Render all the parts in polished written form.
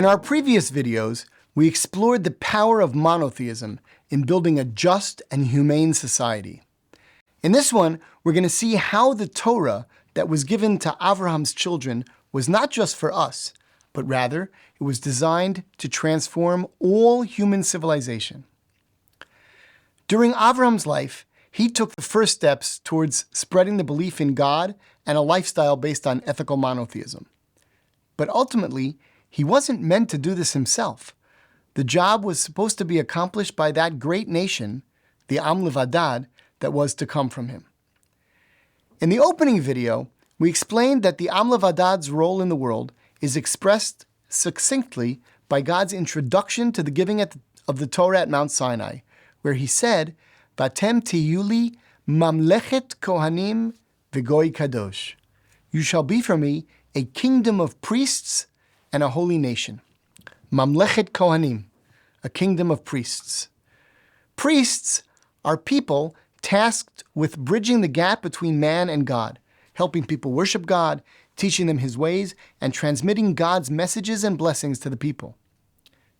In our previous videos, we explored the power of monotheism in building a just and humane society. In this one, we're going to see how the Torah that was given to Abraham's children was not just for us, but rather it was designed to transform all human civilization. During Abraham's life, he took the first steps towards spreading the belief in God and a lifestyle based on ethical monotheism. But ultimately, he wasn't meant to do this himself. The job was supposed to be accomplished by that great nation, the Levadad, that was to come from him. In the opening video, we explained that the Levadad's role in the world is expressed succinctly by God's introduction to the giving of the Torah at Mount Sinai, where he said, "Vatem tiyuli mamlechet kohanim v'goy kadosh." You shall be for me a kingdom of priests and a holy nation. Mamlechet kohanim, a kingdom of priests. Priests are people tasked with bridging the gap between man and God, helping people worship God, teaching them his ways, and transmitting God's messages and blessings to the people.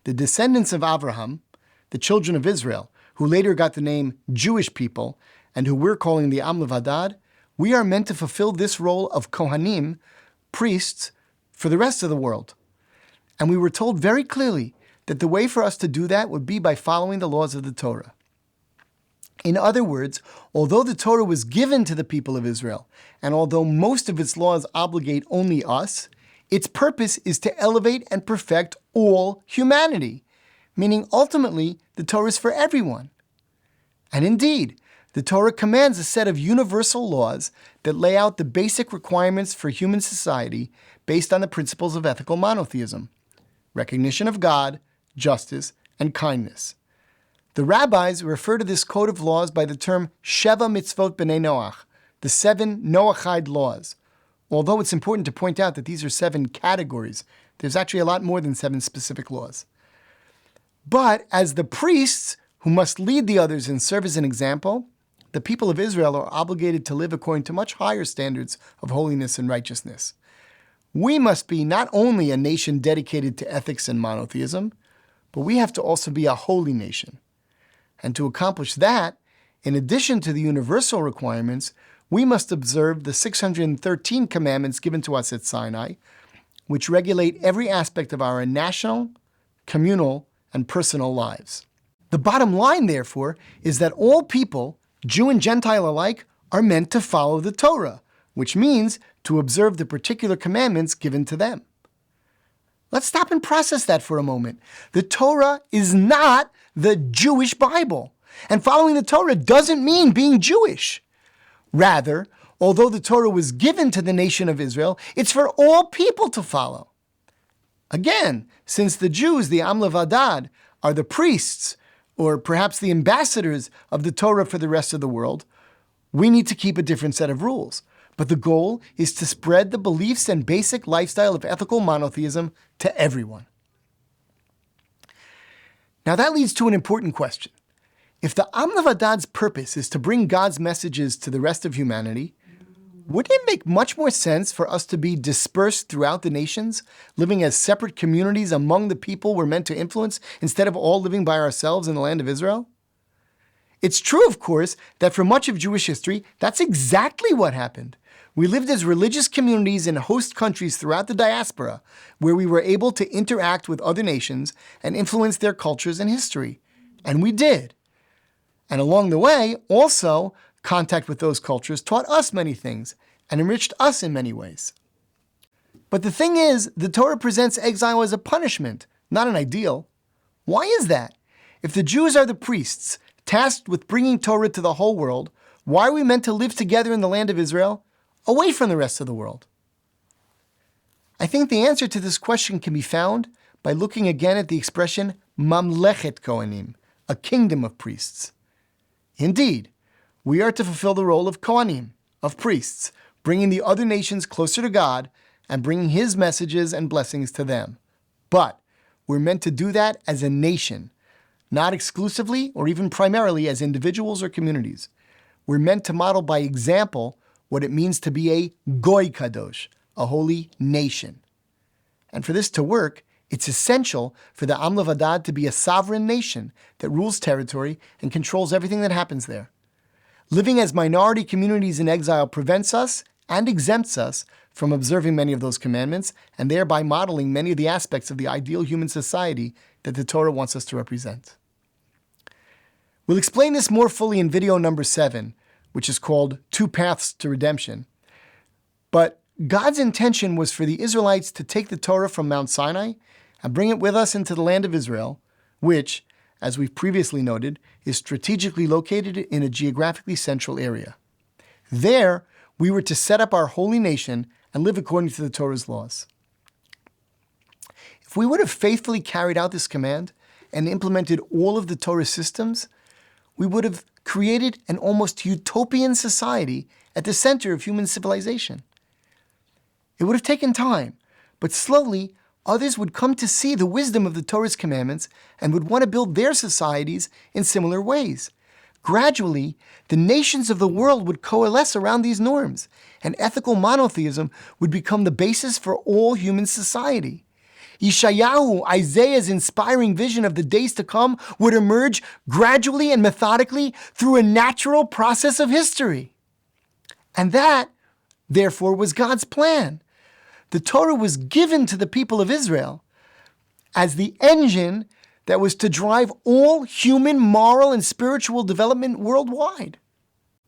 The descendants of Abraham, the children of Israel, who later got the name Jewish people, and who we're calling the Am Levadad, we are meant to fulfill this role of Kohanim, priests, for the rest of the world. And we were told very clearly that the way for us to do that would be by following the laws of the Torah. In other words, although the Torah was given to the people of Israel, and although most of its laws obligate only us, its purpose is to elevate and perfect all humanity, meaning ultimately the Torah is for everyone. And indeed, the Torah commands a set of universal laws that lay out the basic requirements for human society based on the principles of ethical monotheism: recognition of God, justice, and kindness. The rabbis refer to this code of laws by the term Sheva Mitzvot B'nai Noach, the 7 Noachide laws. Although it's important to point out that these are 7 categories, there's actually a lot more than 7 specific laws. But as the priests who must lead the others and serve as an example, the people of Israel are obligated to live according to much higher standards of holiness and righteousness. We must be not only a nation dedicated to ethics and monotheism, but we have to also be a holy nation. And to accomplish that, in addition to the universal requirements, we must observe the 613 commandments given to us at Sinai, which regulate every aspect of our national, communal, and personal lives. The bottom line, therefore, is that all people, Jew and Gentile alike, are meant to follow the Torah, which means to observe the particular commandments given to them. Let's stop and process that for a moment. The Torah is not the Jewish Bible, and following the Torah doesn't mean being Jewish. Rather, although the Torah was given to the nation of Israel, it's for all people to follow. Again, since the Jews, the Am Levadad, are the priests, or perhaps the ambassadors of the Torah for the rest of the world, we need to keep a different set of rules. But the goal is to spread the beliefs and basic lifestyle of ethical monotheism to everyone. Now that leads to an important question. If the Am Levadad's purpose is to bring God's messages to the rest of humanity, wouldn't it make much more sense for us to be dispersed throughout the nations, living as separate communities among the people we're meant to influence, instead of all living by ourselves in the land of Israel? It's true, of course, that for much of Jewish history, that's exactly what happened. We lived as religious communities in host countries throughout the diaspora, where we were able to interact with other nations and influence their cultures and history. And we did. And along the way, also, contact with those cultures taught us many things and enriched us in many ways. But the thing is, the Torah presents exile as a punishment, not an ideal. Why is that? If the Jews are the priests, tasked with bringing Torah to the whole world, why are we meant to live together in the land of Israel, away from the rest of the world? I think the answer to this question can be found by looking again at the expression Mamlechet Kohanim, a kingdom of priests. Indeed, we are to fulfill the role of Kohanim, of priests, bringing the other nations closer to God and bringing his messages and blessings to them. But we're meant to do that as a nation, not exclusively or even primarily as individuals or communities. We're meant to model by example what it means to be a goy kadosh, a holy nation. And for this to work, It's essential for the Am Levadad to be a sovereign nation that rules territory and controls everything that happens there. Living as minority communities in exile prevents us and exempts us from observing many of those commandments and thereby modeling many of the aspects of the ideal human society that the Torah wants us to represent. We'll explain this more fully in video number 7, which is called 2 Paths to Redemption. But God's intention was for the Israelites to take the Torah from Mount Sinai and bring it with us into the land of Israel, which, as we've previously noted, is strategically located in a geographically central area. There, we were to set up our holy nation and live according to the Torah's laws. If we would have faithfully carried out this command and implemented all of the Torah systems, we would have created an almost utopian society at the center of human civilization. It would have taken time, but slowly others would come to see the wisdom of the Torah's commandments and would want to build their societies in similar ways. Gradually, the nations of the world would coalesce around these norms, and ethical monotheism would become the basis for all human society. Yeshayahu, Isaiah's inspiring vision of the days to come, would emerge gradually and methodically through a natural process of history. And that, therefore, was God's plan. The Torah was given to the people of Israel as the engine that was to drive all human, moral, and spiritual development worldwide.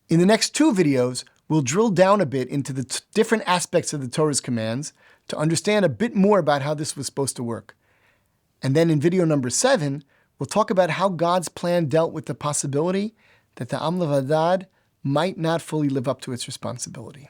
In the next 2 videos, we'll drill down a bit into the different aspects of the Torah's commands to understand a bit more about how this was supposed to work. And then in video number 7, we'll talk about how God's plan dealt with the possibility that the Am Levadad might not fully live up to its responsibility.